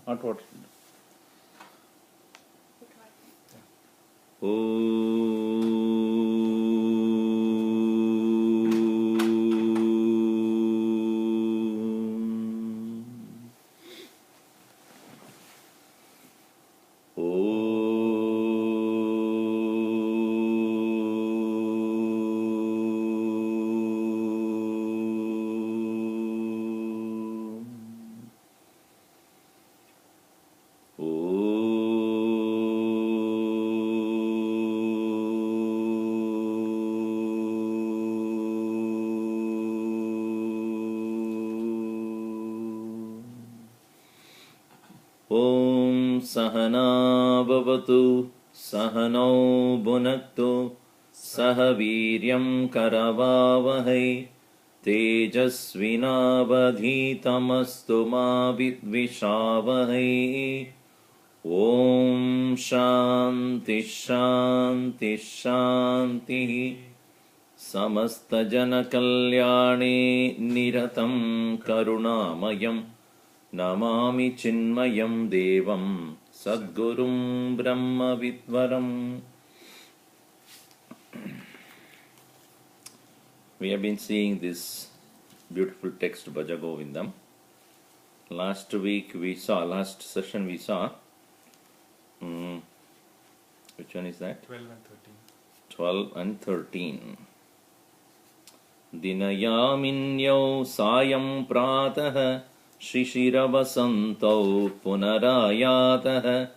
hot water. Om Sahana Bhavatu Sahano Bhunaktu Sahaviryam Karavavahai Tejasvinavadhitamastu ma vidvishavahai. Om Shanti Shanti Shanti. Samasta Jana Kalyane Niratam Karunamayam Namami Chinmayam Devam Sadgurum Brahma Vidvaram. We have been seeing this beautiful text Bhaja Govindam. Last session we saw, which one is that? 12 and 13. 12 and 13. Dinayaminyau sayam pratah Shishiravasanto punarayatah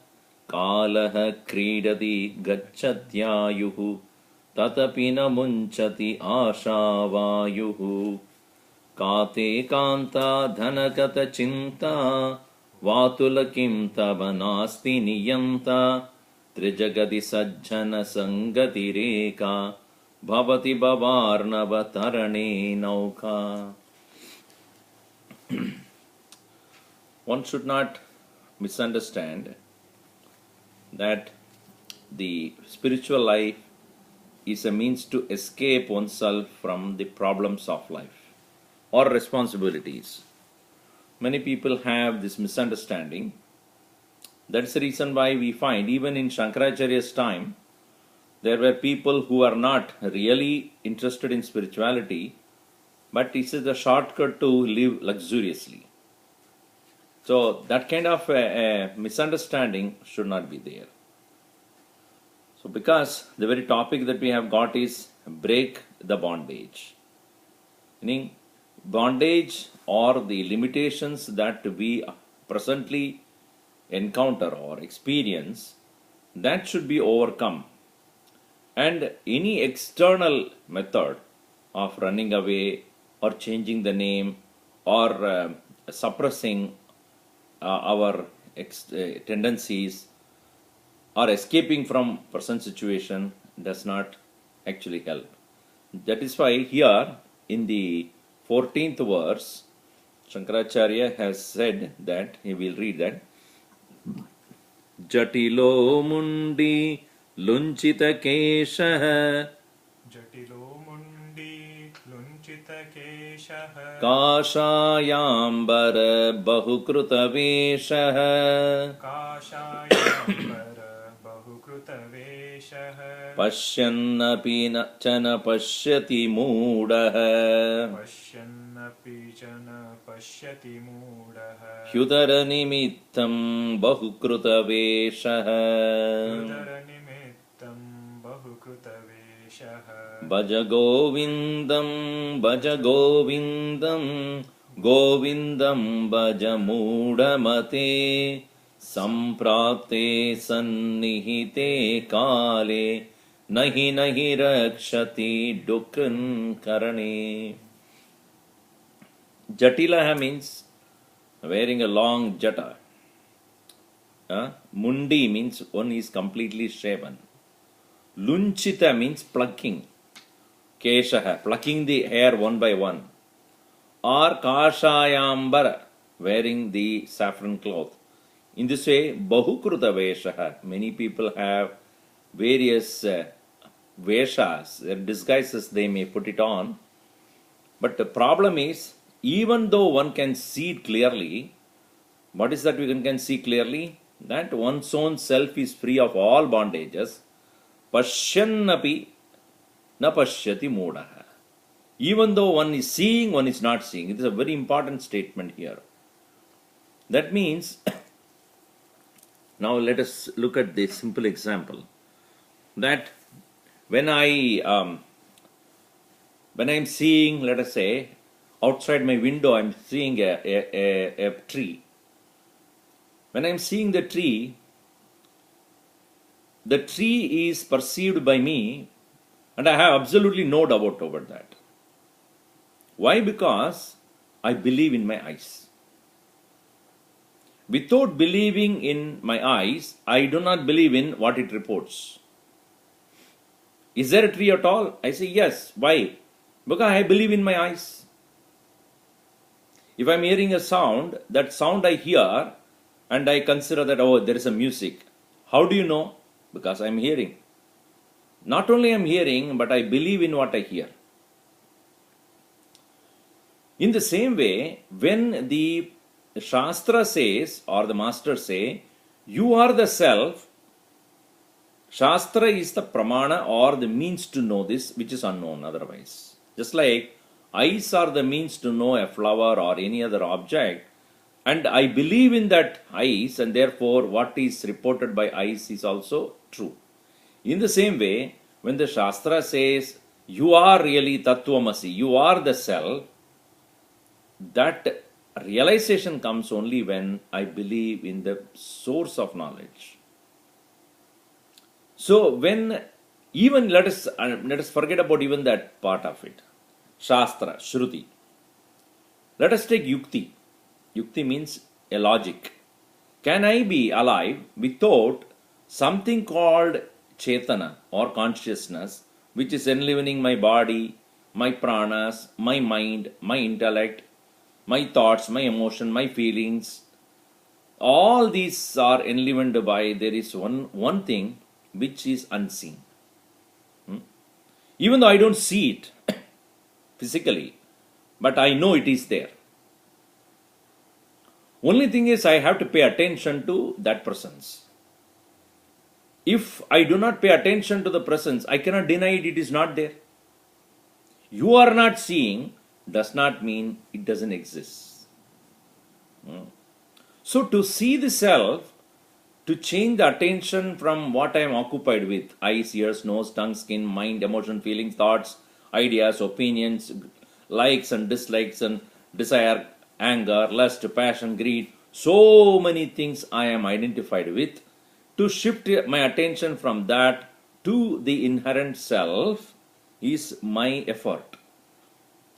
Kalah kridati gacchatyayuhu Tatapi na munchati ashavayuhu Kate kanta dhanakata chinta Vatulakim tavanasti niyanta Trijagati sajjana sangati reka Bhavati bhavarnava tarane nauka. One should not misunderstand that the spiritual life is a means to escape oneself from the problems of life or responsibilities. Many people have this misunderstanding. That's the reason why we find even in Shankaracharya's time, there were people who are not really interested in spirituality, but this is a shortcut to live luxuriously. So that kind of a misunderstanding should not be there. So because the very topic that we have got is break the bondage. Meaning bondage or the limitations that we presently encounter or experience, that should be overcome. And any external method of running away or changing the name or suppressing our tendencies or escaping from present situation does not actually help. That is why here in the 14th verse, Shankaracharya has said that, he will read that, Jatilo mundi lunchita keshah Jatilo mundi lunchita keshah Kashayambara bahukruta veshah Kashayambara bahukruta veshah Pashyannapi chana pashyati moodah Pashyannapi chana pashyati moodah Hyudara nimittam bahukruta veshah Udara nimittam bahukruta veshah Bhaja Govindam Bhaja Govindam Govindam Bhaja Moodamate Samprapte Sannihite Kale Nahi Nahi Rakshati Dukran Karane. Jatilaha means wearing a long jata. Mundi means one is completely shaven. Lunchita means plucking. Keshaha, plucking the hair one by one. Or Kashayambara, wearing the saffron cloth. In this way, Bahukruta Veshaha. Many people have various Veshas, disguises they may put it on. But the problem is, even though one can see it clearly, What is that we can see clearly? That one's own self is free of all bondages. Pashyannapi na pashyati moodaha. Even though one is seeing, one is not seeing. It is a very important statement here. That means, now let us look at this simple example. That when I'm seeing, let us say, outside my window, I'm seeing a tree. When I'm seeing the tree is perceived by me, and I have absolutely no doubt over that. Why? Because I believe in my eyes. Without believing in my eyes, I do not believe in what it reports. Is there a tree at all? I say yes. Why? Because I believe in my eyes. If I'm hearing a sound, that sound I hear, and I consider that, oh, there is a music. How do you know? Because I'm hearing. Not only I'm hearing, but I believe in what I hear. In the same way, when the Shastra says, or the Master say, you are the self, Shastra is the pramana or the means to know this, which is unknown otherwise. Just like eyes are the means to know a flower or any other object, and I believe in that eyes, and therefore what is reported by eyes is also true. In the same way, when the Shastra says, you are really Tattvamasi, you are the self, that realization comes only when I believe in the source of knowledge. So when even let us forget about even that part of it. Shastra, Shruti. Let us take Yukti. Yukti means a logic. Can I be alive without something called Chetana or consciousness, which is enlivening my body, my pranas, my mind, my intellect, my thoughts, my emotion, my feelings? All these are enlivened by there is one thing which is unseen. Even though I don't see it physically, but I know it is there. Only thing is I have to pay attention to that presence. If I do not pay attention to the presence, I cannot deny it is not there. You are not seeing does not mean it doesn't exist. So to see the self, to change the attention from what I am occupied with, eyes, ears, nose, tongue, skin, mind, emotion, feelings, thoughts, ideas, opinions, likes and dislikes and desire, anger, lust, passion, greed, so many things I am identified with, to shift my attention from that to the inherent self is my effort.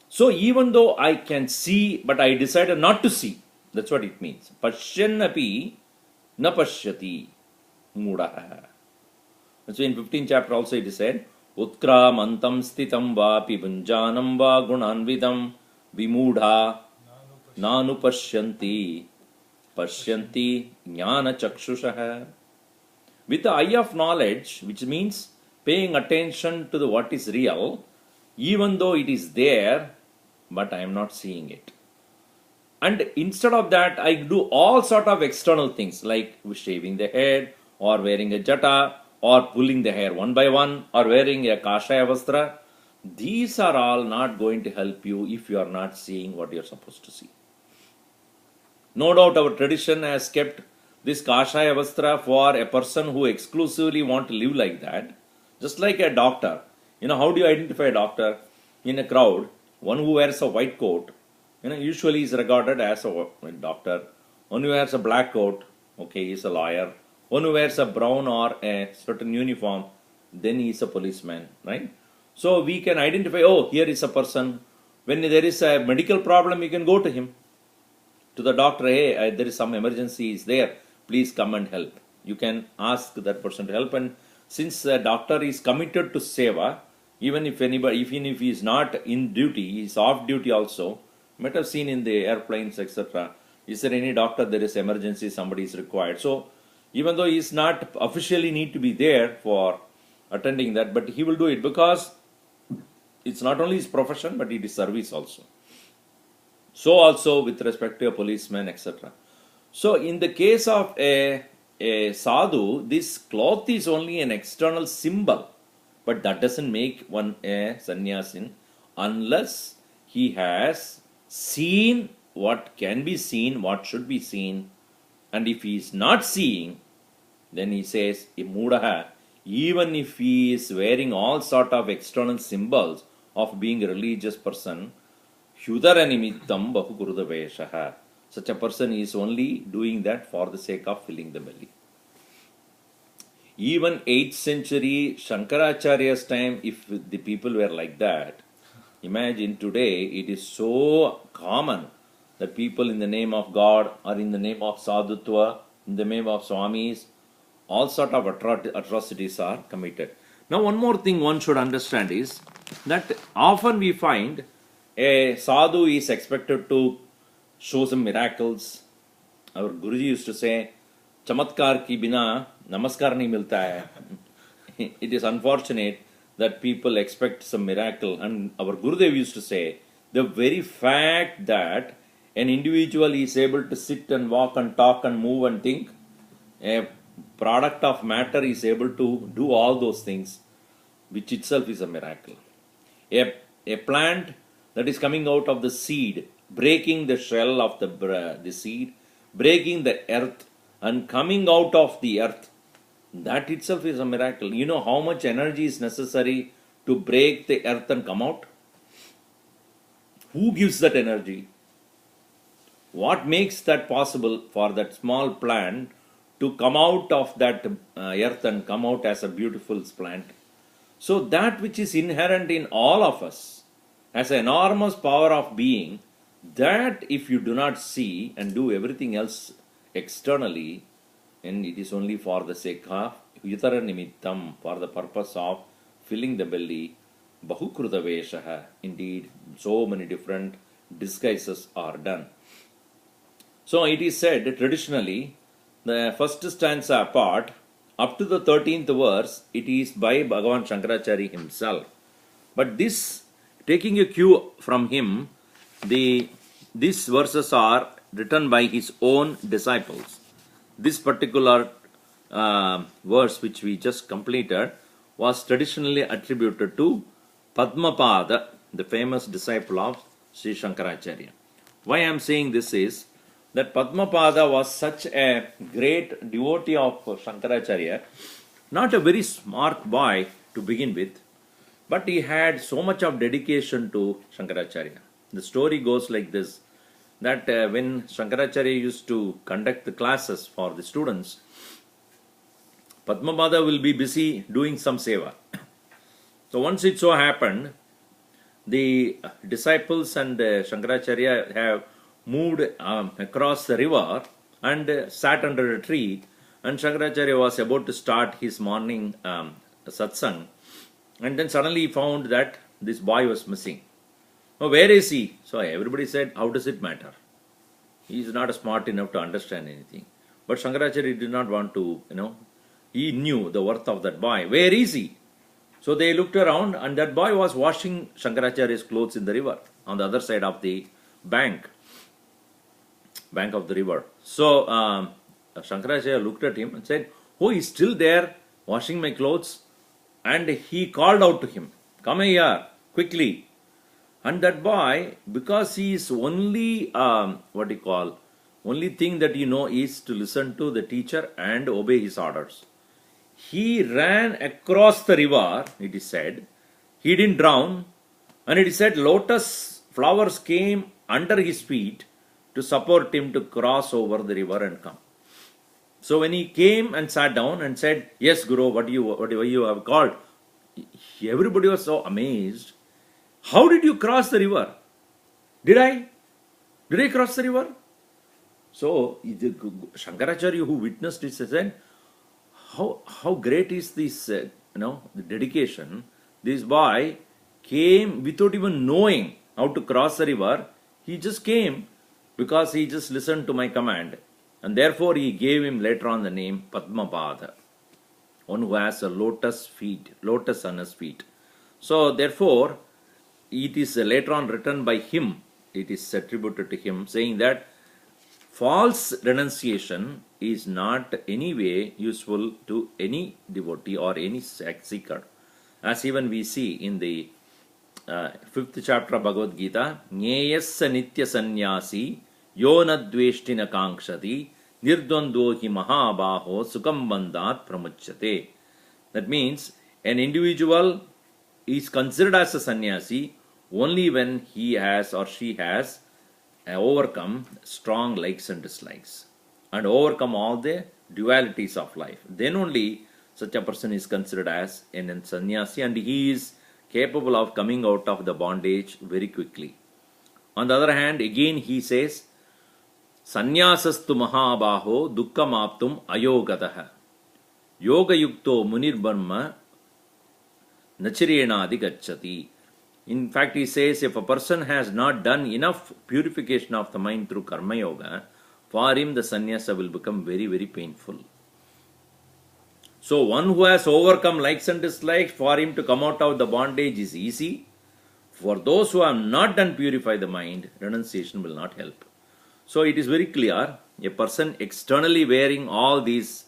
So even though I can see, but I decided not to see. That's what it means. Pashyannapi na pashyati moodaha. So in 15th chapter also it is said, Utkramantam sthitam vapi bhunjanam va gunanvidam vimudha nanu pashyanti jnana chakshushaha. With the eye of knowledge, which means paying attention to what is real, even though it is there, but I am not seeing it. And instead of that, I do all sort of external things like shaving the head, or wearing a jata, or pulling the hair one by one, or wearing a kashaya vastra. These are all not going to help you if you are not seeing what you are supposed to see. No doubt our tradition has kept this kashaya vastra for a person who exclusively want to live like that. Just like a doctor. How do you identify a doctor in a crowd? One who wears a white coat, usually is regarded as a doctor. One who wears a black coat, okay, is a lawyer. One who wears a brown or a certain uniform, then he is a policeman, right? So we can identify, oh, here is a person. When there is a medical problem, you can go to him, to the doctor, hey, there is some emergency is there, please come and help. You can ask that person to help, and since the doctor is committed to seva, even if he is not in duty, he is off duty also. You might have seen in the airplanes, etc. Is there any doctor, there is emergency, somebody is required. So even though he is not officially need to be there for attending that, but he will do it because it's not only his profession, but it is service also. So also with respect to a policeman, etc. So, in the case of a sadhu, this cloth is only an external symbol, but that doesn't make one a sannyasin unless he has seen what can be seen, what should be seen, and if he is not seeing, then he says, Mudaha, even if he is wearing all sort of external symbols of being a religious person, Hyudara nimittam bahukuruda veshaha. Such a person is only doing that for the sake of filling the belly. Even 8th century Shankaracharya's time, if the people were like that, imagine today it is so common that people in the name of God or in the name of sadhutva, in the name of swamis, all sort of atrocities are committed. Now, one more thing one should understand is that often we find a sadhu is expected to show some miracles. Our Guruji used to say, Chamatkar ki bina namaskar nahi milta hai. It is unfortunate that people expect some miracle. And our Gurudev used to say, the very fact that an individual is able to sit and walk and talk and move and think, a product of matter is able to do all those things, which itself is a miracle. A plant that is coming out of the seed, breaking the shell of the seed, breaking the earth and coming out of the earth, that itself is a miracle. You know how much energy is necessary to break the earth and come out? Who gives that energy? What makes that possible for that small plant to come out of that earth and come out as a beautiful plant? So that which is inherent in all of us has an enormous power of being, that if you do not see and do everything else externally, and it is only for the sake of yutara nimittam, for the purpose of filling the belly, bahukruta veshaha. Indeed, so many different disguises are done. So it is said traditionally, the first stanza apart, up to the 13th verse, it is by Bhagavan Shankaracharya himself. But this, taking a cue from him, these verses are written by his own disciples. This particular verse which we just completed was traditionally attributed to Padmapada, the famous disciple of Sri Shankaracharya. Why I am saying this is that Padmapada was such a great devotee of Shankaracharya, not a very smart boy to begin with, but he had so much of dedication to Shankaracharya. The story goes like this, that when Shankaracharya used to conduct the classes for the students, Padmapada will be busy doing some seva. So once it so happened, the disciples and Shankaracharya have moved across the river and sat under a tree, and Shankaracharya was about to start his morning satsang, and then suddenly he found that this boy was missing. Oh, where is he? So everybody said, how does it matter? He is not smart enough to understand anything. But Shankaracharya did not want to, he knew the worth of that boy. Where is he? So they looked around, and that boy was washing Shankaracharya's clothes in the river on the other side of the bank of the river. So Shankaracharya looked at him and said, oh, he's still there washing my clothes. And he called out to him, come here, quickly. And that boy, because he is only, only thing that is to listen to the teacher and obey his orders. He ran across the river, it is said. He didn't drown. And it is said lotus flowers came under his feet to support him to cross over the river and come. So when he came and sat down and said, yes, Guru, what you have called? Everybody was so amazed. How did you cross the river? Did I cross the river? So Shankaracharya, who witnessed it, said, how great is this, the dedication. This boy came without even knowing how to cross the river. He just came because he just listened to my command. And therefore he gave him later on the name Padmapada, one who has a lotus on his feet. So therefore, it is later on written by him, it is attributed to him, saying that false renunciation is not any way useful to any devotee or any seeker. As even we see in the fifth chapter of Bhagavad Gita, Nyeyassa nitya sannyasi yona dveshtina kankshati nirdvandvo hi mahabaho sukham bandhat pramuchyate. That means an individual is considered as a sannyasi only when he has or she has overcome strong likes and dislikes and overcome all the dualities of life. Then only such a person is considered as an sannyasi, and he is capable of coming out of the bondage very quickly. On the other hand, again he says, Sannyasastu mahabaho dukkam aptum ayogataha yoga yukto munir brahma nachirenadi gacchati. In fact, he says if a person has not done enough purification of the mind through karma yoga, for him the sannyasa will become very, very painful. So one who has overcome likes and dislikes, for him to come out of the bondage is easy. For those who have not done purify the mind, renunciation will not help. So it is very clear, a person externally wearing all these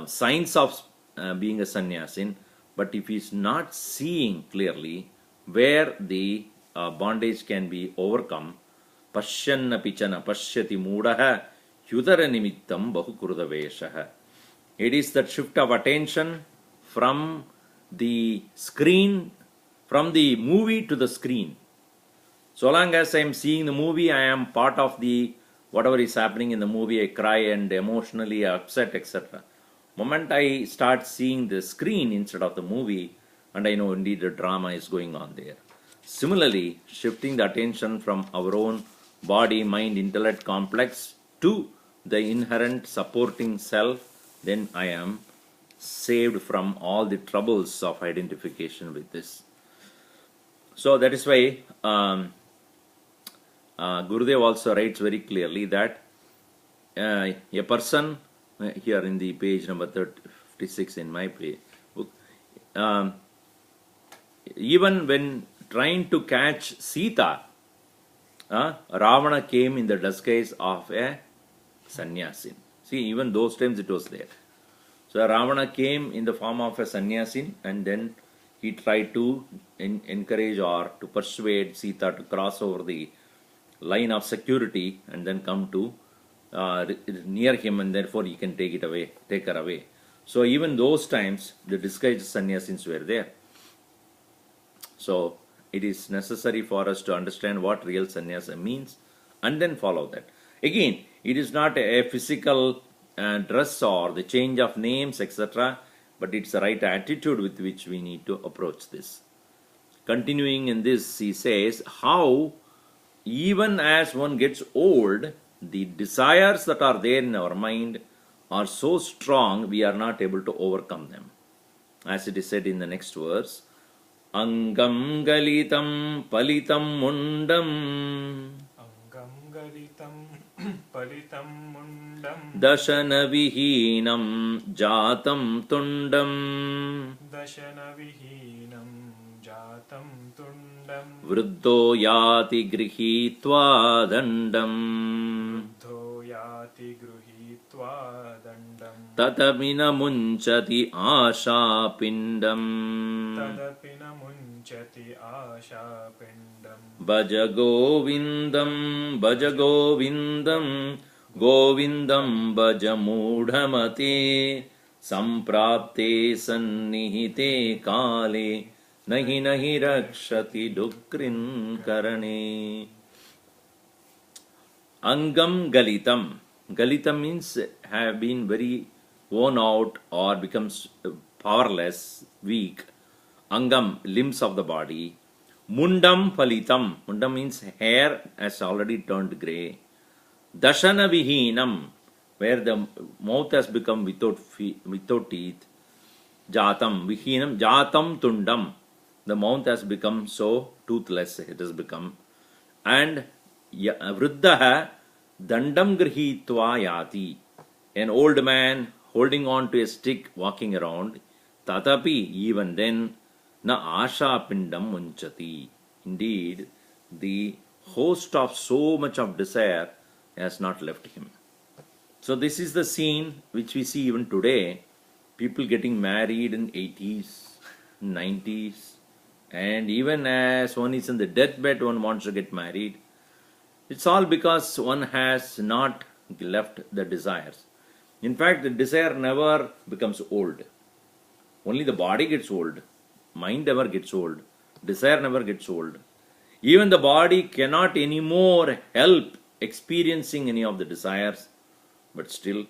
signs of being a sannyasin, but if he is not seeing clearly where the bondage can be overcome, pashyanna pichana pashyati moodaha yudara nimittam bahukruta veshaha. It is that shift of attention from the screen, from the movie to the screen. So long as I am seeing the movie, I am part of the whatever is happening in the movie. I cry and emotionally upset, etc. Moment I start seeing the screen instead of the movie, and I know indeed the drama is going on there. Similarly, shifting the attention from our own body, mind, intellect complex to the inherent supporting self, then I am saved from all the troubles of identification with this. So that is why Gurudev also writes very clearly that a person, here in the page number 56 in my book, even when trying to catch Sita, Ravana came in the disguise of a sannyasin. See, even those times it was there. So Ravana came in the form of a sannyasin, and then he tried to encourage or to persuade Sita to cross over the line of security and then come to near him, and therefore he can take her away. So even those times the disguised sannyasins were there. So it is necessary for us to understand what real sannyasa means and then follow that. Again, it is not a physical dress or the change of names, etc., but it's the right attitude with which we need to approach this. Continuing in this, he says, how even as one gets old, the desires that are there in our mind are so strong we are not able to overcome them. As it is said in the next verse, Angam galitam palitam mundam Angam galitam palitam mundam dashana vihinam jatam tundam dashana vihinam jatam tundam vruddho yati grihitva dandam buddho yati gruhitva dandam tatamina munchati asha pindam tadapina munchati asha pindam bhaja govindam govindam bhaja mudhamate samprapte sannihite kale nahi rakshati dukrin karane. Angam galitam. Galitam means have been very worn out or becomes powerless, weak. Angam, limbs of the body. Mundam palitam. Mundam means hair has already turned grey. Dashana vihinam, where the mouth has become without teeth. Jatam vihinam, jatam tundam. The mouth has become so toothless, it has become. And vruddha dandam grihitva yati. An old man holding on to a stick walking around. Tatapi, even then, na asha pindam munchati. Indeed, the host of so much of desire has not left him. So this is the scene which we see even today. People getting married in 80s, 90s, and even as one is in the deathbed, one wants to get married. It's all because one has not left the desires. In fact, the desire never becomes old. Only the body gets old. Mind never gets old. Desire never gets old. Even the body cannot anymore help experiencing any of the desires, but still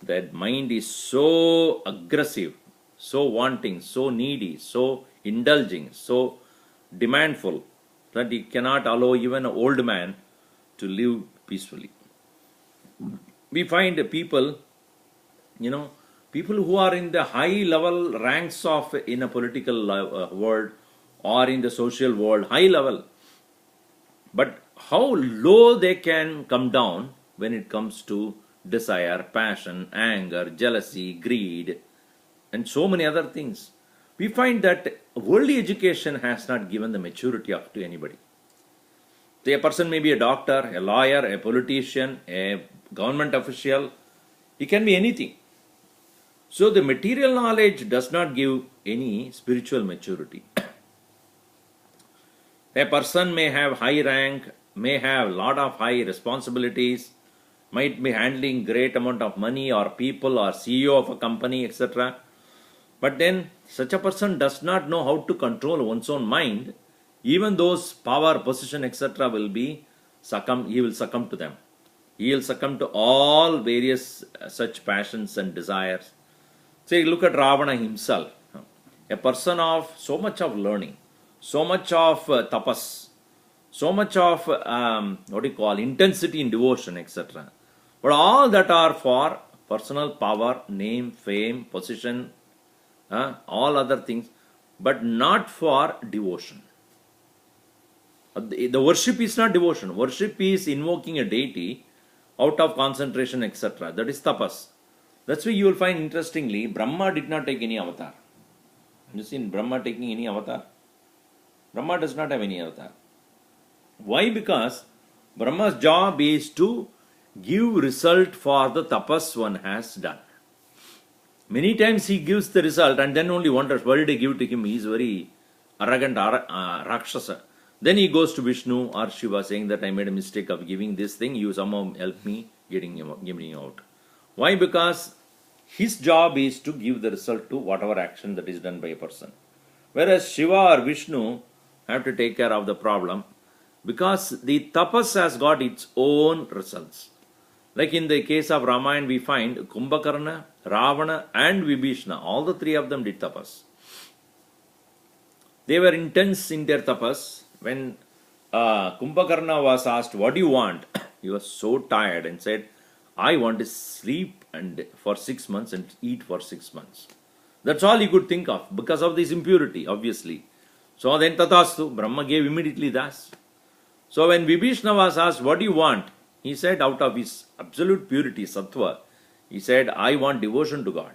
that mind is so aggressive, so wanting, so needy, so indulging, so demandful that it cannot allow even an old man to live peacefully. We find people, people who are in the high level ranks of in a political world or in the social world, high level, but how low they can come down when it comes to desire, passion, anger, jealousy, greed, and so many other things. We find that worldly education has not given the maturity up to anybody. So a person may be a doctor, a lawyer, a politician, a government official. He can be anything. So the material knowledge does not give any spiritual maturity. A person may have high rank, may have a lot of high responsibilities, might be handling great amount of money or people or CEO of a company, etc. But then such a person does not know how to control one's own mind. Even those power, position, etc. He will succumb to them. He will succumb to all various such passions and desires. Say, look at Ravana himself, a person of so much of learning, so much of tapas, so much of intensity in devotion, etc. But all that are for personal power, name, fame, position, all other things, but not for devotion. The worship is not devotion. Worship is invoking a deity out of concentration, etc. That is tapas. That's why you will find, interestingly, Brahma did not take any avatar. You seen Brahma taking any avatar? Brahma does not have any avatar. Why? Because Brahma's job is to give result for the tapas one has done. Many times he gives the result and then only wonders, why did I give to him? He is very arrogant Rakshasa. Then he goes to Vishnu or Shiva saying that I made a mistake of giving this thing, you somehow help me giving out. Why? Because his job is to give the result to whatever action that is done by a person. Whereas Shiva or Vishnu have to take care of the problem because the tapas has got its own results. Like in the case of Ramayana, we find Kumbhakarna, Ravana and Vibhishna, all the three of them did tapas. They were intense in their tapas. When Kumbhakarna was asked, what do you want? He was so tired and said, I want to sleep for 6 months and eat for 6 months. That's all he could think of because of this impurity, obviously. So then Tathastu, Brahma gave immediately das. So when Vibhishna was asked, what do you want? He said, out of his absolute purity, sattva, he said, I want devotion to God.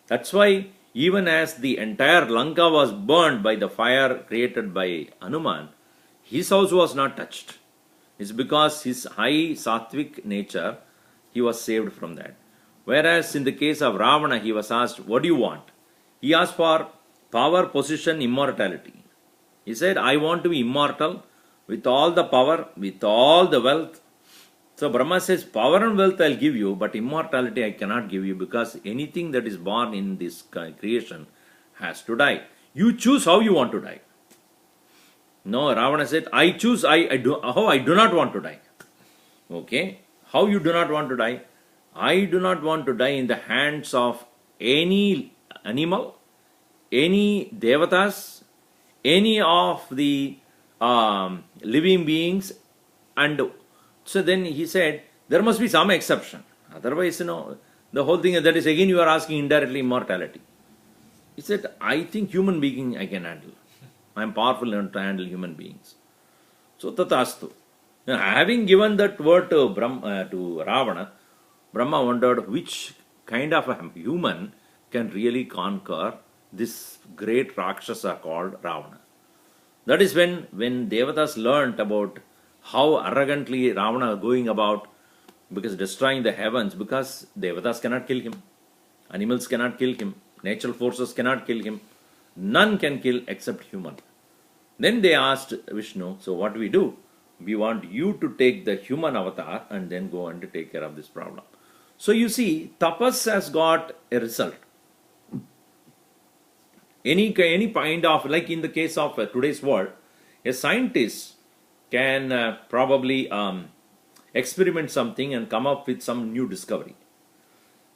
That's why even as the entire Lanka was burned by the fire created by Hanuman, his house was not touched. It's because his high sattvic nature, he was saved from that. Whereas in the case of Ravana, he was asked, what do you want? He asked for power, position, immortality. He said, I want to be immortal with all the power, with all the wealth. So Brahma says, power and wealth I'll give you, but immortality I cannot give you because anything that is born in this creation has to die. You choose how you want to die. No, Ravana said, I choose how I do not want to die. Okay, how you do not want to die? I do not want to die in the hands of any animal, any devatas, any of the living beings. And so then he said, there must be some exception. Otherwise, the whole thing, that is again you are asking indirectly immortality. He said, I think human being I can handle. I am powerful enough to handle human beings. So Tathastu. Now, having given that word to Ravana, Brahma wondered which kind of a human can really conquer this great Rakshasa called Ravana. That is when Devatas learnt about how arrogantly Ravana going about because destroying the heavens, because Devatas cannot kill him, animals cannot kill him, natural forces cannot kill him, none can kill except human. Then they asked Vishnu, so what do we do? We want you to take the human avatar and then go and take care of this problem. So you see, tapas has got a result. Any kind of, like in the case of today's world, a scientist can probably experiment something and come up with some new discovery.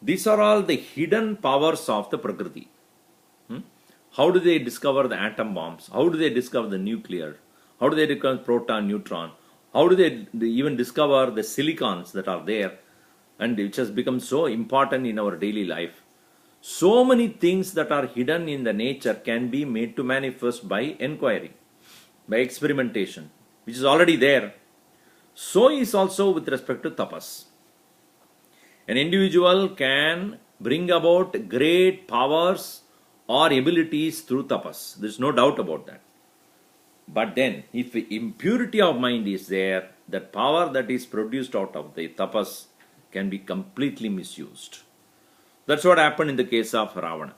These are all the hidden powers of the Prakriti. How do they discover the atom bombs? How do they discover the nuclear? How do they discover proton, neutron? How do they even discover the silicons that are there and which has become so important in our daily life? So many things that are hidden in the nature can be made to manifest by inquiry, by experimentation, which is already there. So is also with respect to tapas. An individual can bring about great powers or abilities through tapas. There is no doubt about that. But then, if impurity of mind is there, that power that is produced out of the tapas can be completely misused. That's what happened in the case of Ravana.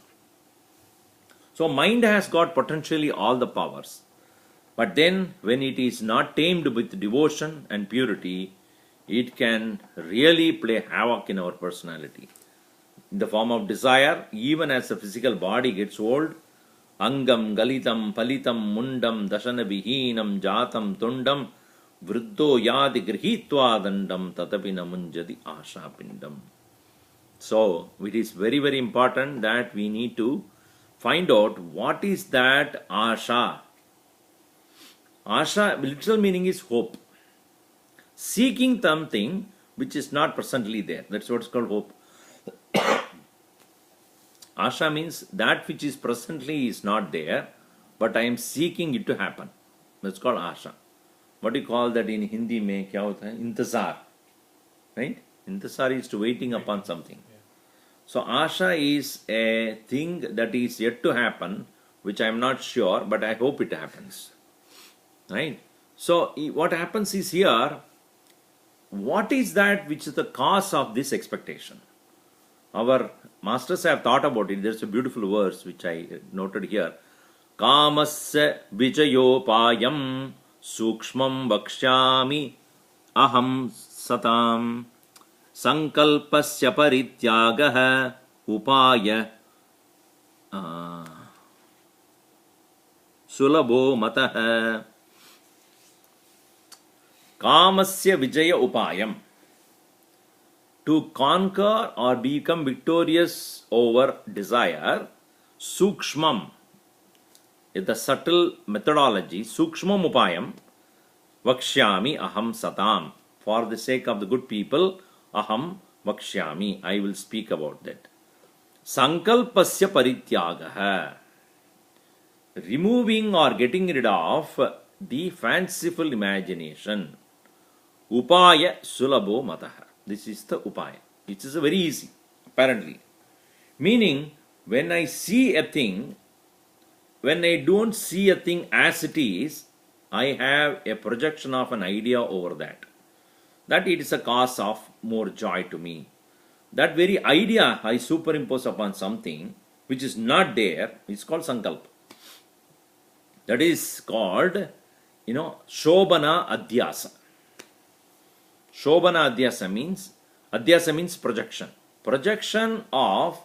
So, mind has got potentially all the powers. But then, when it is not tamed with devotion and purity, it can really play havoc in our personality. In the form of desire, even as the physical body gets old, angam galitam palitam mundam dashana vihinam jatam tundam vriddho yadi grihitva dandam tatapina munjadi asha pindam. So, it is very, very important that we need to find out what is that asha. Asha, literal meaning is hope. Seeking something which is not presently there. That's what is called hope. Asha means that which is presently is not there, but I am seeking it to happen. That's called asha. What do you call that in Hindi mein? Kya hota hai? Intezar. Right? Intezar is to waiting upon something. So asha is a thing that is yet to happen, which I am not sure, but I hope it happens. Right? So what happens is here, what is that which is the cause of this expectation? Our masters have thought about it. There's a beautiful verse which I noted here. Kamasya vijayopayam sukshmam vakshyami aham satam sankalpasya parityagah upaya sulabho matah. Kamasya vijaya upayam. To conquer or become victorious over desire, sukshmam is the subtle methodology, sukshmam upayam, vakshyami aham satam. For the sake of the good people, aham vakshyami, I will speak about that. Sankalpasya parityagaha, removing or getting rid of the fanciful imagination. Upaya sulabho mataha. This is the upaya. It is very easy, apparently. Meaning, when I see a thing, when I don't see a thing as it is, I have a projection of an idea over that. That it is a cause of more joy to me. That very idea I superimpose upon something which is not there, is called sankalpa. That is called, shobana adhyasa. Shobana adhyasa means projection. Projection of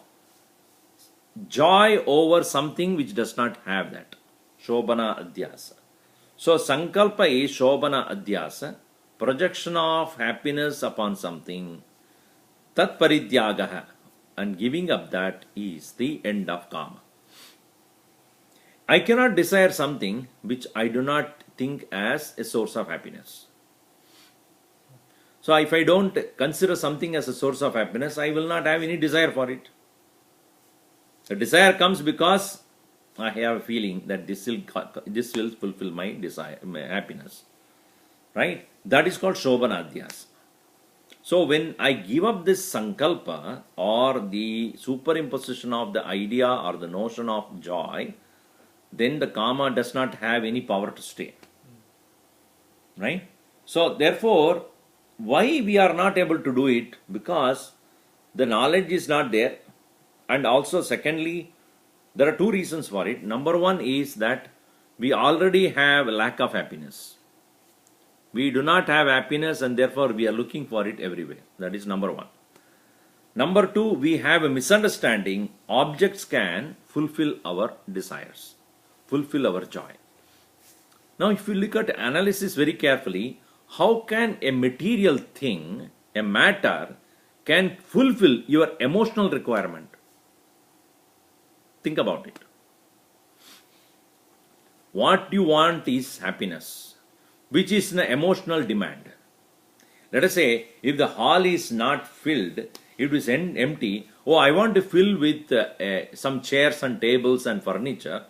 joy over something which does not have that. Shobana adhyasa. So sankalpa is shobana adhyasa, projection of happiness upon something. Tat parityagaha, and giving up that is the end of kama. I cannot desire something which I do not think as a source of happiness. So if I don't consider something as a source of happiness, I will not have any desire for it. The desire comes because I have a feeling that this will fulfill my desire, my happiness. Right? That is called Shobana Adhyasa. So when I give up this sankalpa or the superimposition of the idea or the notion of joy, then the kama does not have any power to stay. Right? So therefore, why we are not able to do it? Because the knowledge is not there, and also secondly, there are two reasons for it. Number one is that we already have a lack of happiness. We do not have happiness, and therefore we are looking for it everywhere. That is number one. Number two, we have a misunderstanding. Objects can fulfill our desires, fulfill our joy. Now, if you look at analysis very carefully, how can a material thing, a matter, can fulfill your emotional requirement? Think about it. What you want is happiness, which is an emotional demand. Let us say, if the hall is not filled, it is empty. Oh, I want to fill with some chairs and tables and furniture.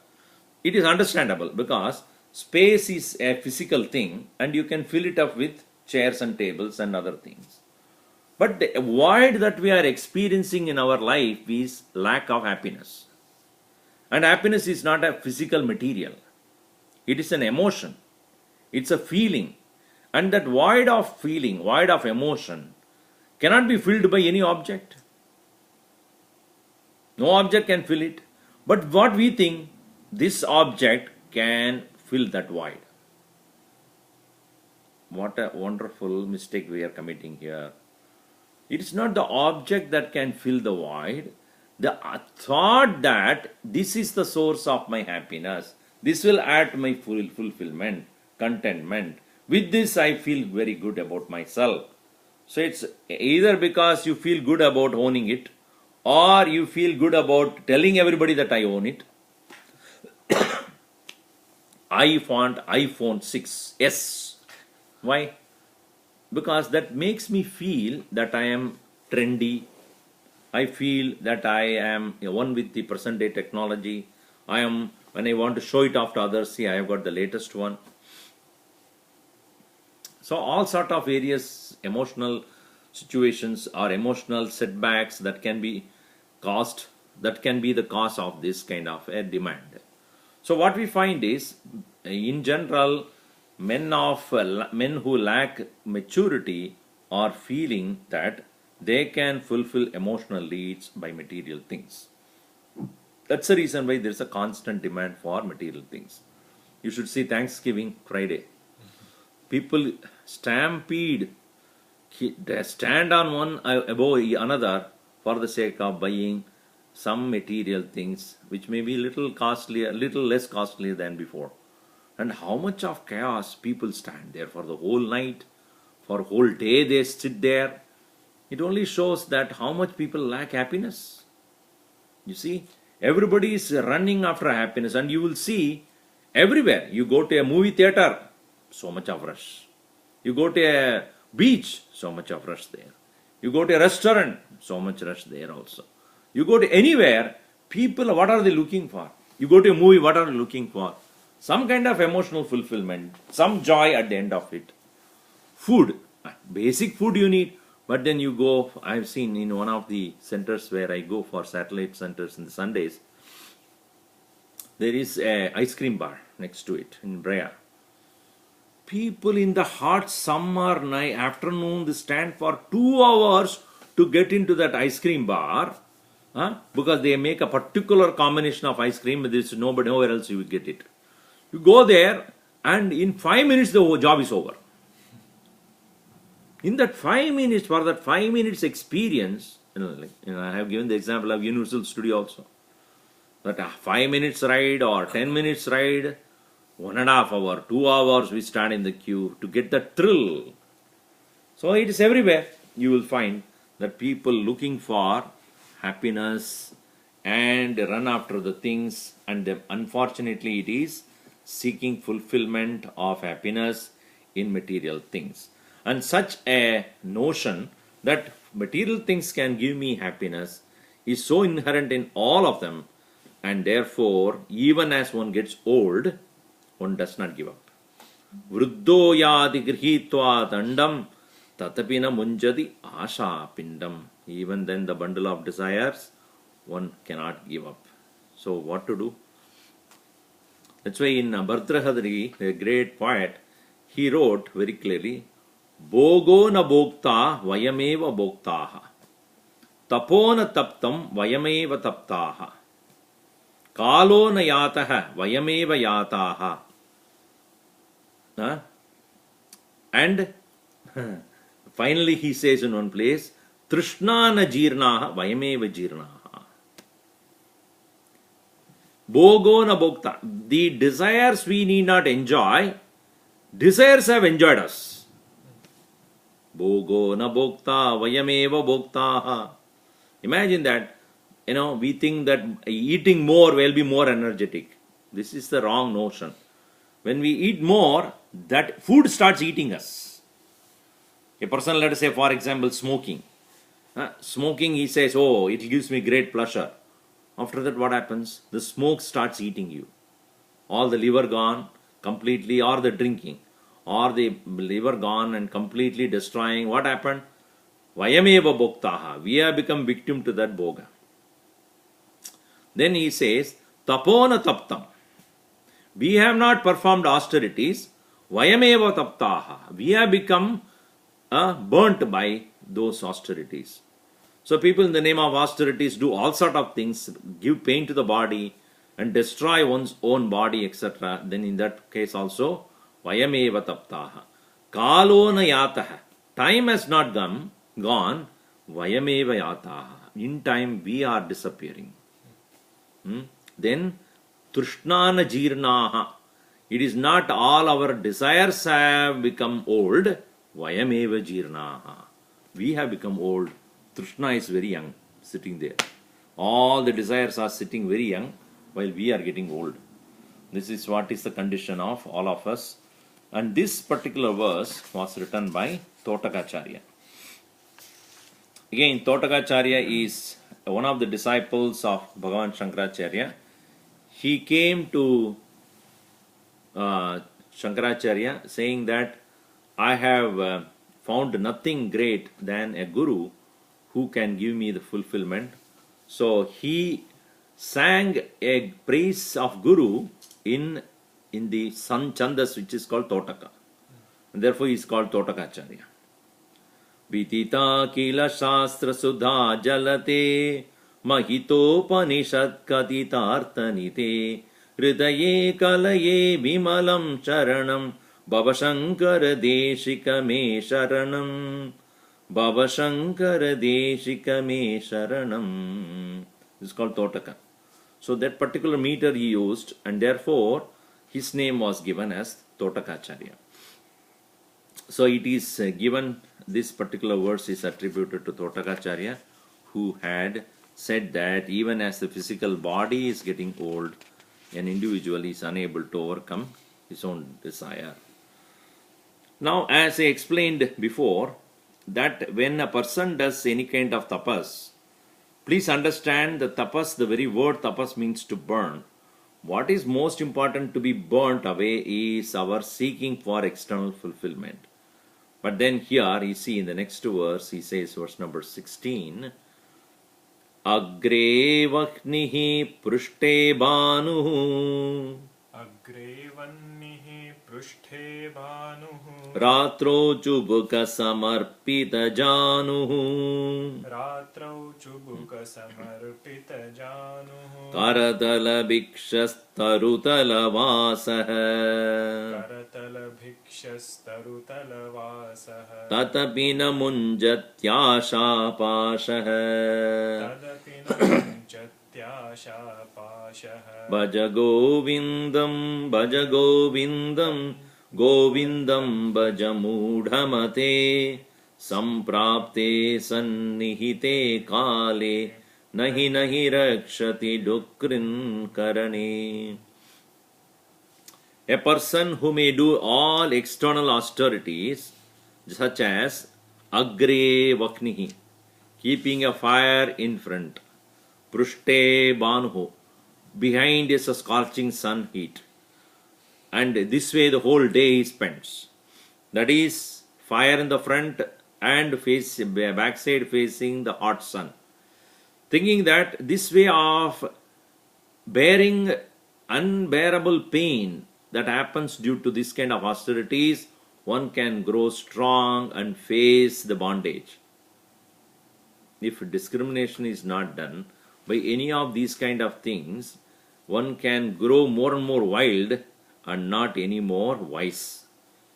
It is understandable because space is a physical thing and you can fill it up with chairs and tables and other things. But the void that we are experiencing in our life is lack of happiness. And happiness is not a physical material. It is an emotion. It's a feeling. And that void of feeling, void of emotion, cannot be filled by any object. No object can fill it. But what we think, this object can fill that void. What a wonderful mistake we are committing here. It is not the object that can fill the void. The thought that this is the source of my happiness, this will add to my fulfillment, contentment. With this, I feel very good about myself. So it's either because you feel good about owning it, or you feel good about telling everybody that I own it. I want iPhone 6s. Why? Because that makes me feel that I am trendy. I feel that I am one with the present day technology. When I want to show it off to others, see, I have got the latest one. So all sort of various emotional situations or emotional setbacks that can be caused, that can be the cause of this kind of a demand. So what we find is, in general, men who lack maturity are feeling that they can fulfill emotional needs by material things. That's the reason why there's a constant demand for material things. You should see Thanksgiving Friday. People stampede, they stand on one above another for the sake of buying some material things which may be little less costly than before. And how much of chaos people stand there for the whole night, for whole day they sit there. It only shows that how much people lack happiness. You see, everybody is running after happiness, and you will see everywhere. You go to a movie theater, so much of rush. You go to a beach, so much of rush there. You go to a restaurant, so much rush there also. You go to anywhere, people, what are they looking for? You go to a movie, what are they looking for? Some kind of emotional fulfillment, some joy at the end of it. Food, basic food you need, but then you go, I've seen in one of the centers where I go for satellite centers in the Sundays, there is a ice cream bar next to it in Brea. People in the hot summer night afternoon, they stand for 2 hours to get into that ice cream bar, because they make a particular combination of ice cream. There is nowhere else you will get it. You go there, and in 5 minutes the job is over. In that 5 minutes, for that 5 minutes experience, I have given the example of Universal Studio also. That a 5 minutes ride or 10 minutes ride, 1.5 hours, 2 hours we stand in the queue to get the thrill. So it is everywhere. You will find that people looking for happiness and run after the things, and then unfortunately it is seeking fulfillment of happiness in material things. And such a notion that material things can give me happiness is so inherent in all of them, and therefore even as one gets old, one does not give up. Vruddho yadi grihitva dandam tatapina munjadi asha pindam. Even then the bundle of desires, one cannot give up. So what to do? That's why in Bhartrhari, a great poet, he wrote very clearly, Bhogo na bhokta vayameva bhoktaha. Tapo na taptam vayameva taptaha. Kalo na yataha vayameva yataha. And finally he says in one place, Trishna na jirnaha vayameva jirnaha. Bhogo na bhokta. The desires we need not enjoy, desires have enjoyed us. Bhogo na bhokta vayameva bhoktaha. Imagine that, we think that eating more will be more energetic. This is the wrong notion. When we eat more, that food starts eating us. A person, let us say, for example, smoking. Smoking, he says, oh, it gives me great pleasure. After that, what happens? The smoke starts eating you. All the liver gone completely, or the drinking, or the liver gone and completely destroying. What happened? Vayameva bhoktaha. We have become victim to that bhoga. Then he says, tapona taptam. We have not performed austerities. Vayameva taptaha. We have become burnt by those austerities. So people in the name of austerities do all sort of things, give pain to the body and destroy one's own body, etc. Then in that case also, vayameva taptaha. Kalo na yataha. Time has not gone. Vayameva yataha. In time we are disappearing. Then Trishna na jirnaha. It is not all our desires have become old. Vayameva jirnaha. We have become old. Trishna is very young, sitting there. All the desires are sitting very young while we are getting old. This is what is the condition of all of us. And this particular verse was written by Totakacharya. Again, Totakacharya is one of the disciples of Bhagavan Shankaracharya. He came to Shankaracharya saying that I have found nothing great than a guru who can give me the fulfillment. So he sang a praise of Guru in the San Chandas, which is called Totaka. And therefore he is called Totakacharya. Vitita kila shastra sudha jalate mahitopanishad katitartanite hridaye kalaye vimalam charanam bhavashankara deshika me sharanam bhavashankara deshika me sharanam. This is called Totaka. So that particular meter he used, and therefore his name was given as Totakacharya. So it is given, this particular verse is attributed to Totakacharya, who had said that even as the physical body is getting old, an individual is unable to overcome his own desire. Now, as I explained before, that when a person does any kind of tapas, please understand the tapas, the very word tapas means to burn. What is most important to be burnt away is our seeking for external fulfillment. But then here, you see in the next verse, he says, verse number 16, Agre vaknihi prushte banuhu Agre vannihi prushte banuhu Ratro chubuka samarpita januhu Ratrau chubuka samarpita januhu Karatala bhikshastarutala vasaha Karatala bhikshastarutala vasaha Tatapina munjatyasha pashaha Tadapina munchatyasha pashaha Bhaja govindam govindam bhaja mudhamate samprapte sannihite kale nahi rakshati dukrin karane. A person who may do all external austerities such as agre vaknihi, keeping a fire in front, prushte banuhu, behind is a scorching sun heat, and this way the whole day he spends. That is fire in the front and backside facing the hot sun. Thinking that this way of bearing unbearable pain that happens due to this kind of austerities, one can grow strong and face the bondage. If discrimination is not done by any of these kind of things, one can grow more and more wild and not any more wise.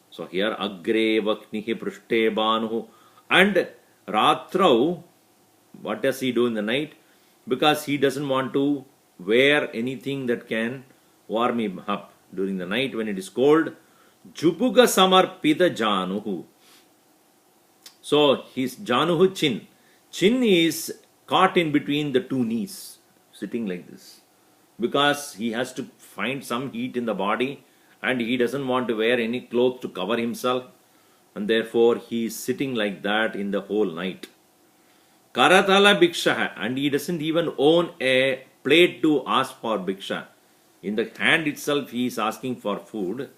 So here agre vaknihi prishte banuhu, and ratrau, what does he do in the night? Because he doesn't want to wear anything that can warm him up during the night when it is cold. Jubuga samarpita januhu. So his januhu chin. Chin is caught in between the two knees, sitting like this. Because he has to find some heat in the body and he doesn't want to wear any clothes to cover himself. And therefore he is sitting like that in the whole night. Karatala bhiksha, and he doesn't even own a plate to ask for bhiksha. In the hand itself he is asking for food.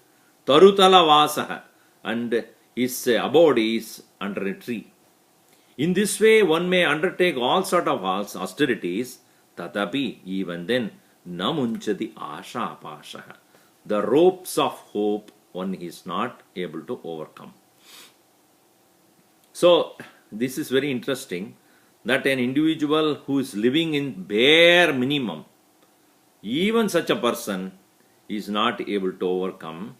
Tarutala vasaha, and his abode is under a tree. In this way one may undertake all sort of austerities, tatapi, even then, namunchati asha apashaha. The ropes of hope one is not able to overcome. So this is very interesting, that an individual who is living in bare minimum, even such a person is not able to overcome.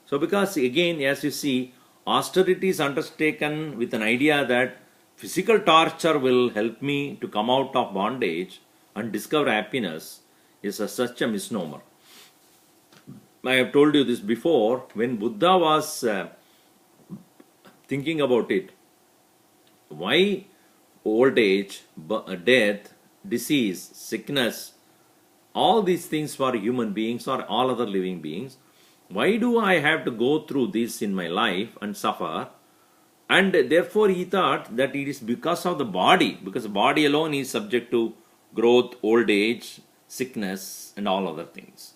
So because again, as you see, austerity is undertaken with an idea that physical torture will help me to come out of bondage and discover happiness is such a misnomer. I have told you this before. When Buddha was thinking about it, why old age, death, disease, sickness, all these things for human beings or all other living beings, why do I have to go through this in my life and suffer? And therefore he thought that it is because of the body, because the body alone is subject to growth, old age, sickness and all other things,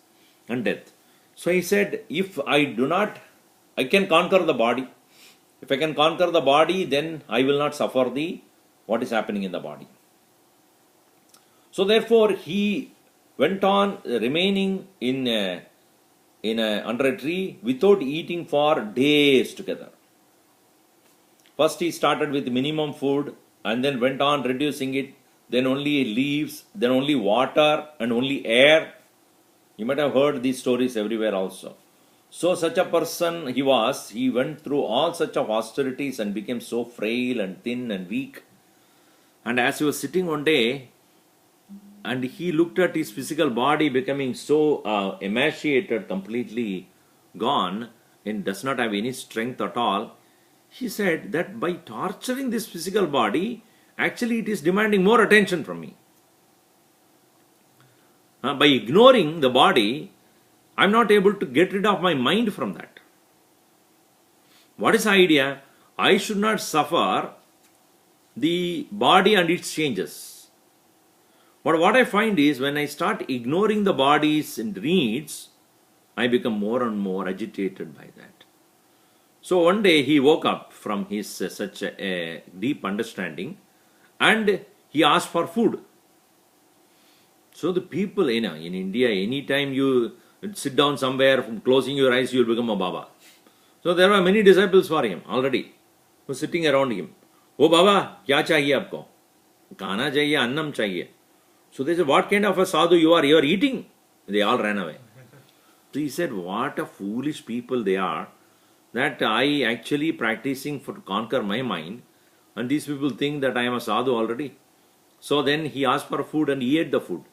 and death. So he said, if I can conquer the body. If I can conquer the body, then I will not suffer what is happening in the body. So therefore he went on remaining under a tree without eating for days together. First he started with minimum food and then went on reducing it, then only leaves, then only water and only air. You might have heard these stories everywhere also. So such a person he went through all such of austerities and became so frail and thin and weak. And as he was sitting one day, and he looked at his physical body becoming so emaciated, completely gone, and does not have any strength at all, he said that by torturing this physical body, actually it is demanding more attention from me. By ignoring the body, I am not able to get rid of my mind from that. What is the idea? I should not suffer the body and its changes. But what I find is when I start ignoring the body's needs, I become more and more agitated by that. So one day he woke up from his such a deep understanding and he asked for food. So the people in India, anytime you sit down somewhere, closing your eyes, you will become a Baba. So there were many disciples for him already, who were sitting around him. Oh Baba, kya chahiye aapko? Khana chahiye, annam chahiye. So they said, what kind of a sadhu you are? You are eating. They all ran away. So he said, what a foolish people they are, that I actually practicing to conquer my mind, and these people think that I am a sadhu already. So then he asked for food and he ate the food.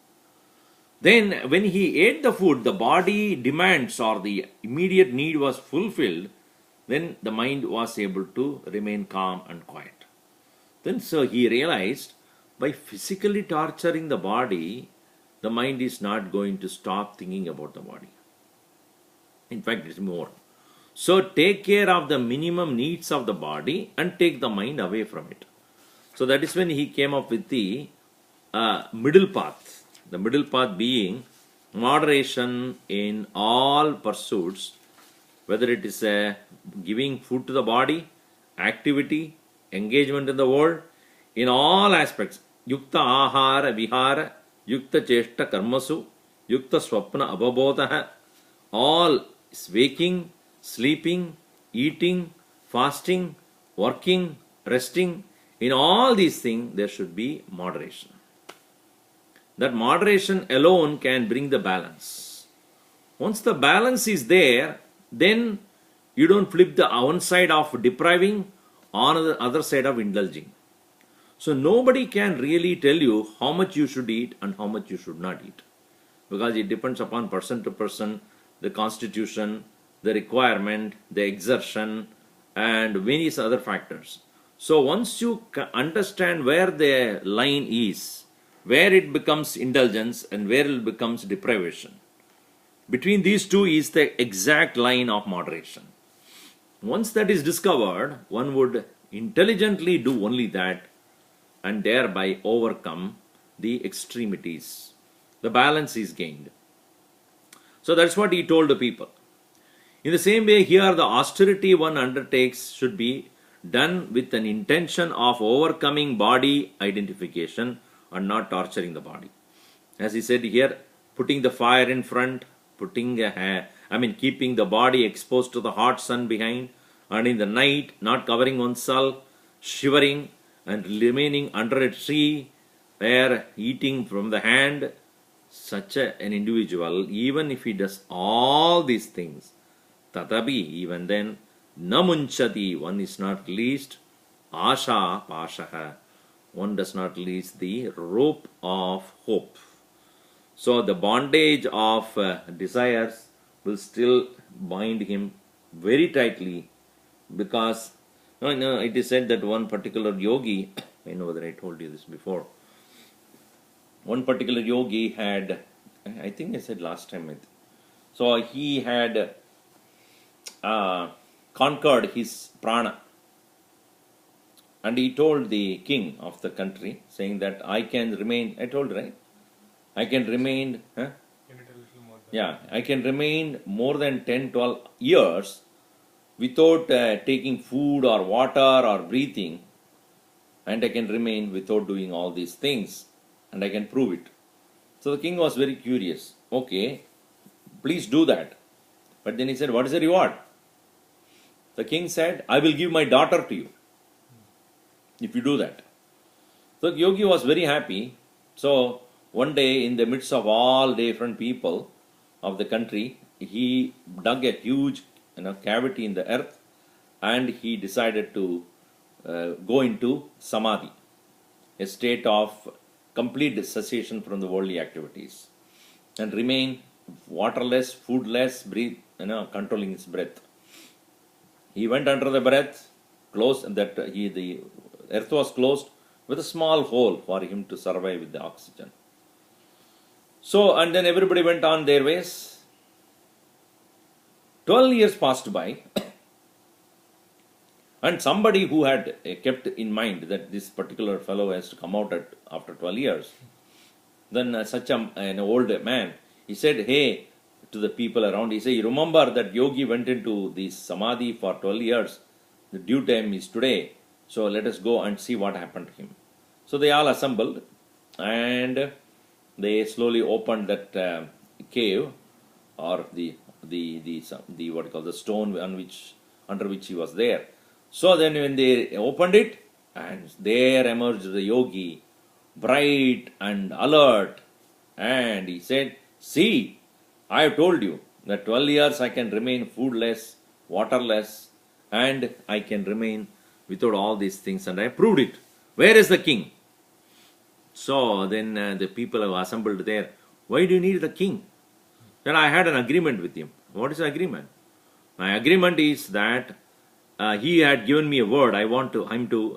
Then when he ate the food, the body demands or the immediate need was fulfilled, then the mind was able to remain calm and quiet. Then so he realized, by physically torturing the body, the mind is not going to stop thinking about the body. In fact, it's more. So take care of the minimum needs of the body and take the mind away from it. So that is when he came up with the middle path. The middle path being moderation in all pursuits, whether it is giving food to the body, activity, engagement in the world, in all aspects. Yukta ahara vihara, yukta cheshta karmasu, yukta swapna ababodha, all waking, sleeping, eating, fasting, working, resting, in all these things there should be moderation. That moderation alone can bring the balance. Once the balance is there, then you don't flip the one side of depriving on the other side of indulging. So nobody can really tell you how much you should eat and how much you should not eat, because it depends upon person to person, the constitution, the requirement, the exertion, and various other factors. So once you understand where the line is, where it becomes indulgence and where it becomes deprivation, between these two is the exact line of moderation. Once that is discovered, one would intelligently do only that and thereby overcome the extremities. The balance is gained. So that's what he told the people. In the same way, here the austerity one undertakes should be done with an intention of overcoming body identification and not torturing the body. As he said here, putting the fire in front, keeping the body exposed to the hot sun behind, and in the night not covering oneself, shivering and remaining under a tree where eating from the hand. Such an individual, even if he does all these things, tatabi, even then, namunchati, one is not least, asha pashaha, one does not least the rope of hope. So the bondage of desires will still bind him very tightly, because it is said that one particular yogi, I know that I told you this before, one particular yogi had, I think I said last time, so he had conquered his prana, and he told the king of the country, saying that I can remain, I told, right? I can remain, I can remain more than 10, 12 years without taking food or water or breathing, and I can remain without doing all these things, and I can prove it. So the king was very curious. Okay, please do that. But then he said, what is the reward? The king said, I will give my daughter to you if you do that. So the yogi was very happy. So one day, in the midst of all different people of the country, he dug a huge cavity in the earth, and he decided to go into samadhi, a state of complete cessation from the worldly activities, and remain waterless, foodless, controlling his breath. He went under the breath, closed the earth was closed with a small hole for him to survive with the oxygen. So, and then everybody went on their ways. 12 years passed by, and somebody who had kept in mind that this particular fellow has to come out after 12 years, then such an old man, he said, hey, to the people around, he said, you remember that yogi went into this samadhi for 12 years, the due time is today, so let us go and see what happened to him. So they all assembled, and they slowly opened that cave, or the what you call the stone under which he was there. So then when they opened it, and there emerged the yogi, bright and alert, and he said, see, I have told you that 12 years I can remain foodless, waterless, and I can remain without all these things, and I proved it. Where is the king? So then the people have assembled there. Why do you need the king? Then I had an agreement with him. What is the agreement? My agreement is that he had given me a word. I want to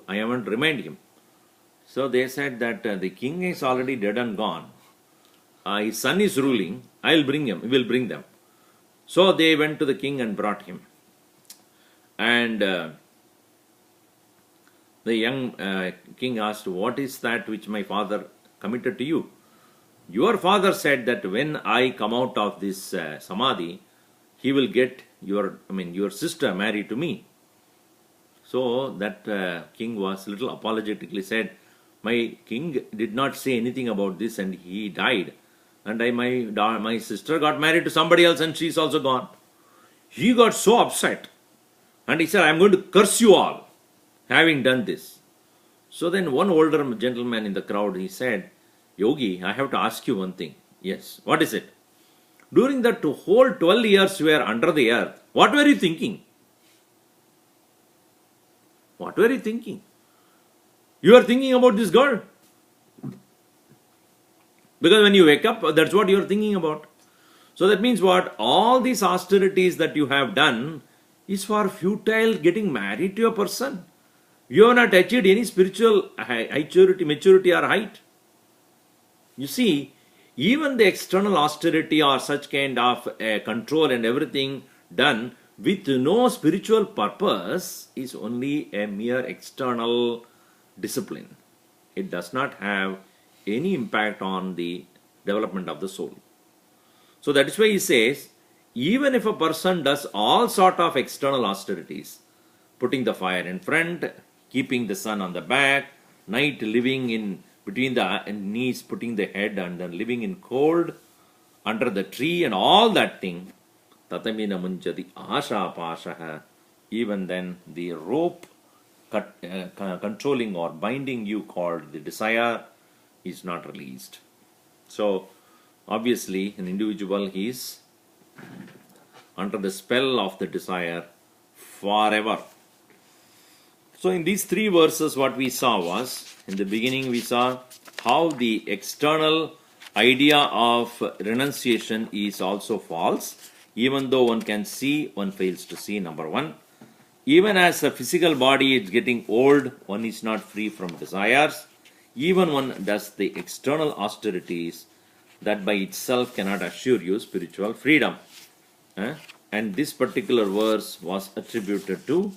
remind him. So they said that the king is already dead and gone. His son is ruling. I will bring him. We will bring them. So they went to the king and brought him. And the young king asked, what is that which my father committed to you? Your father said that when I come out of this samadhi, he will get your sister married to me. So that king was little apologetically said, my king did not say anything about this, and he died. And my sister got married to somebody else, and she is also gone. He got so upset, And he said, I am going to curse you all, having done this. So then one older gentleman in the crowd, he said, Yogi, I have to ask you one thing. Yes, what is it? During that whole 12 years you were under the earth, what were you thinking? What were you thinking? You are thinking about this girl. Because when you wake up, that's what you are thinking about. So that means what? All these austerities that you have done is for futile getting married to a person. You have not achieved any spiritual maturity or height. You see, even the external austerity or such kind of control and everything done with no spiritual purpose is only a mere external discipline. It does not have any impact on the development of the soul. So that is why he says, even if a person does all sort of external austerities, putting the fire in front, keeping the sun on the back, night living in between the knees, putting the head, and then living in cold under the tree and all that thing, tatamina munjati asha pashaha, even then the rope controlling or binding you called the desire is not released. So obviously an individual is under the spell of the desire forever. So in these three verses what we saw was, in the beginning we saw how the external idea of renunciation is also false. Even though one can see, one fails to see, number one. Even as a physical body is getting old, one is not free from desires. Even one does the external austerities, that by itself cannot assure you spiritual freedom. And this particular verse was attributed to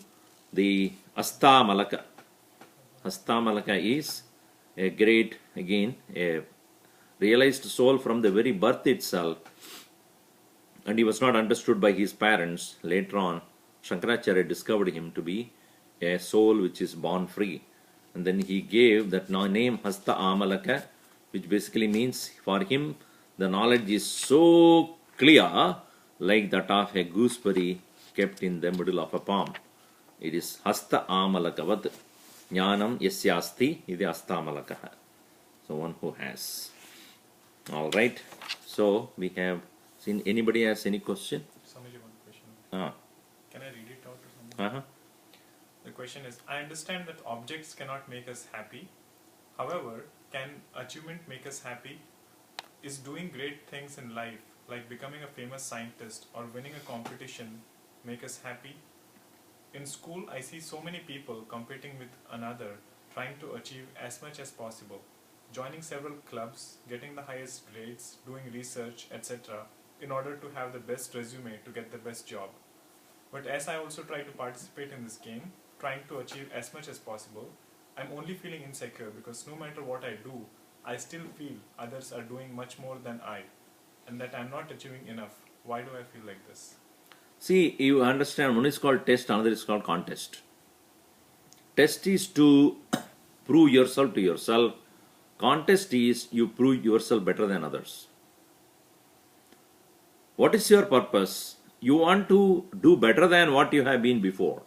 the Astamalaka. Astamalaka is a great, again, a realized soul from the very birth itself, and he was not understood by his parents. Later on, Shankaracharya discovered him to be a soul which is born free. And then he gave that name Hasta Amalaka, which basically means for him the knowledge is so clear like that of a gooseberry kept in the middle of a palm. It is Hasta Amalakavat Jnanam Yasyasti Iti Astamalakaha. So one who has. Alright. So we have seen, anybody has any question? Swamiji, one question. Ah. Can I read it out or something? The question is, I understand that objects cannot make us happy. However, can achievement make us happy? Is doing great things in life, like becoming a famous scientist or winning a competition, make us happy? In school, I see so many people competing with another, trying to achieve as much as possible, joining several clubs, getting the highest grades, doing research, etc., in order to have the best resume to get the best job. But as I also try to participate in this game, trying to achieve as much as possible, I'm only feeling insecure because no matter what I do, I still feel others are doing much more than I, and that I'm not achieving enough. Why do I feel like this? See, you understand, one is called test, another is called contest. Test is to prove yourself to yourself. Contest is you prove yourself better than others. What is your purpose? You want to do better than what you have been before.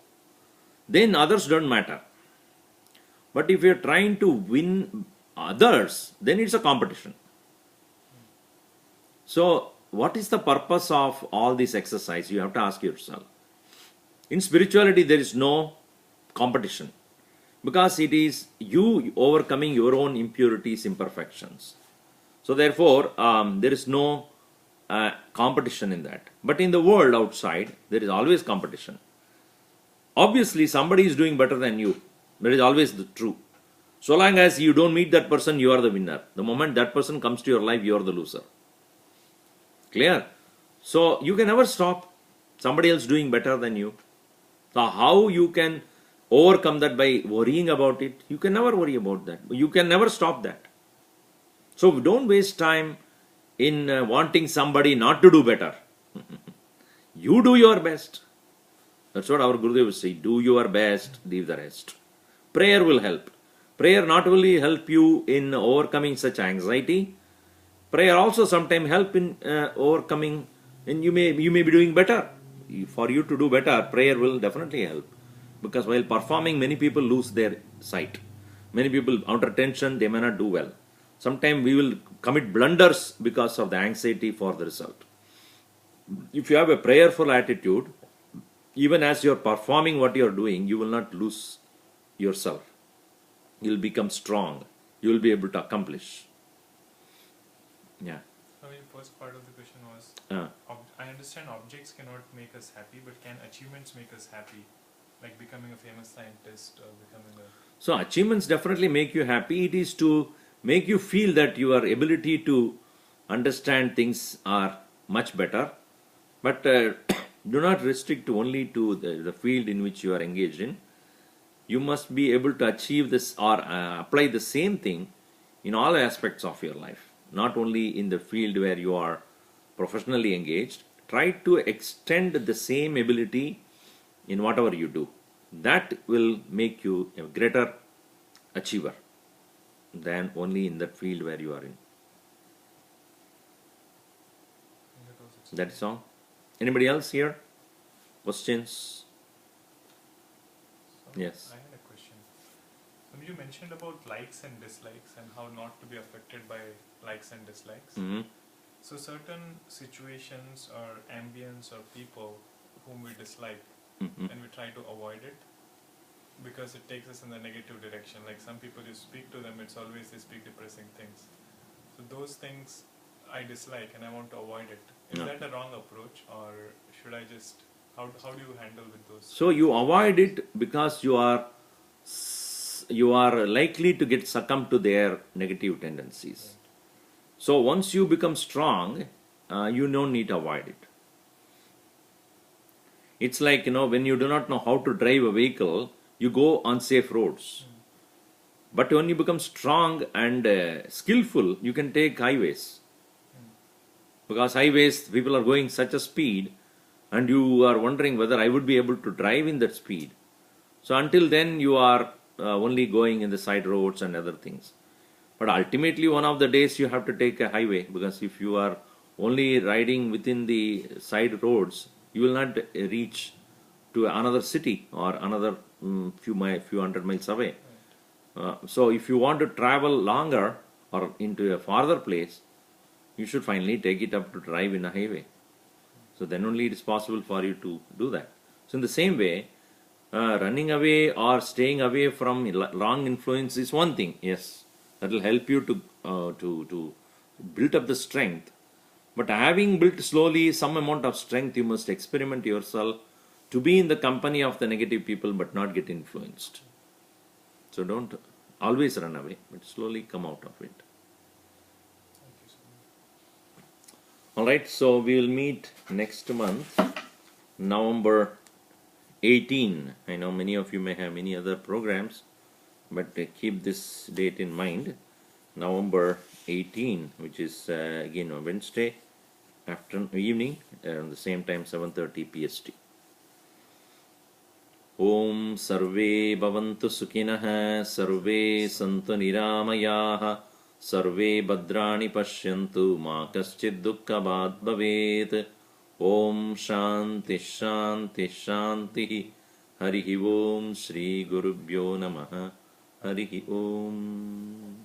Then others don't matter. But if you're trying to win others, then it's a competition. So, what is the purpose of all this exercise? You have to ask yourself. In spirituality, there is no competition, because it is you overcoming your own impurities, imperfections. So therefore, there is no competition in that. But in the world outside, there is always competition. Obviously, somebody is doing better than you. That is always the true. So long as you don't meet that person, you are the winner. The moment that person comes to your life, you are the loser. Clear? So you can never stop somebody else doing better than you. So how you can overcome that? By worrying about it? You can never worry about that. You can never stop that. So don't waste time in wanting somebody not to do better. You do your best. That's what our Gurudev will say. Do your best, leave the rest. Prayer will help. Prayer not only help you in overcoming such anxiety, prayer also sometimes help in overcoming, and you may be doing better. for you to do better, prayer will definitely help. Because while performing, many people lose their sight. Many people, under tension, they may not do well. Sometimes we will commit blunders because of the anxiety for the result. If you have a prayerful attitude, even as you're performing what you're doing, you will not lose yourself. You'll become strong. You will be able to accomplish. Yeah. I mean, first part of the question was, I understand objects cannot make us happy, but can achievements make us happy? Like becoming a famous scientist or becoming a... So achievements definitely make you happy. It is to make you feel that your ability to understand things are much better. But do not restrict only to the field in which you are engaged in. You must be able to achieve this or apply the same thing in all aspects of your life. Not only in the field where you are professionally engaged. Try to extend the same ability in whatever you do. That will make you a greater achiever than only in that field where you are in. That is all. Anybody else here? Questions? So Yes. I had a question. You mentioned about likes and dislikes and how not to be affected by likes and dislikes. Mm-hmm. So certain situations or ambience or people whom we dislike, Mm-hmm. and we try to avoid it because it takes us in the negative direction. Like some people, you speak to them, it's always they speak depressing things. So those things I dislike and I want to avoid it. Is Yeah. that a wrong approach, or should I just, how do you handle with those? So you avoid it because you are likely to get succumb to their negative tendencies. So once you become strong, you don't need to avoid it. It's like, when you do not know how to drive a vehicle, you go on safe roads. But when you become strong and skillful, you can take highways. Because highways, people are going such a speed, and you are wondering whether I would be able to drive in that speed. So until then, you are only going in the side roads and other things. But ultimately, one of the days, you have to take a highway, because if you are only riding within the side roads, you will not reach to another city or another few hundred miles away. So if you want to travel longer or into a farther place, you should finally take it up to drive in a highway. So then only it is possible for you to do that. So in the same way, running away or staying away from wrong influence is one thing. Yes, that will help you to build up the strength. But having built slowly some amount of strength, you must experiment yourself to be in the company of the negative people but not get influenced. So don't always run away, but slowly come out of it. Thank you so much. Alright, so we will meet next month, November 18. I know many of you may have many other programs, but keep this date in mind. November 18, which is again on Wednesday evening, around the same time, 7:30 PST. Om Sarve Bhavantu Sukhinah, Sarve Santu Niramayaha, Sarve Bhadrani Pashyantu, Ma Kaschid Dukkhabhat Bhavet. Om Shanti Shanti Shanti. Harihi Om Shri Gurubhyo Namaha. Harihi Om.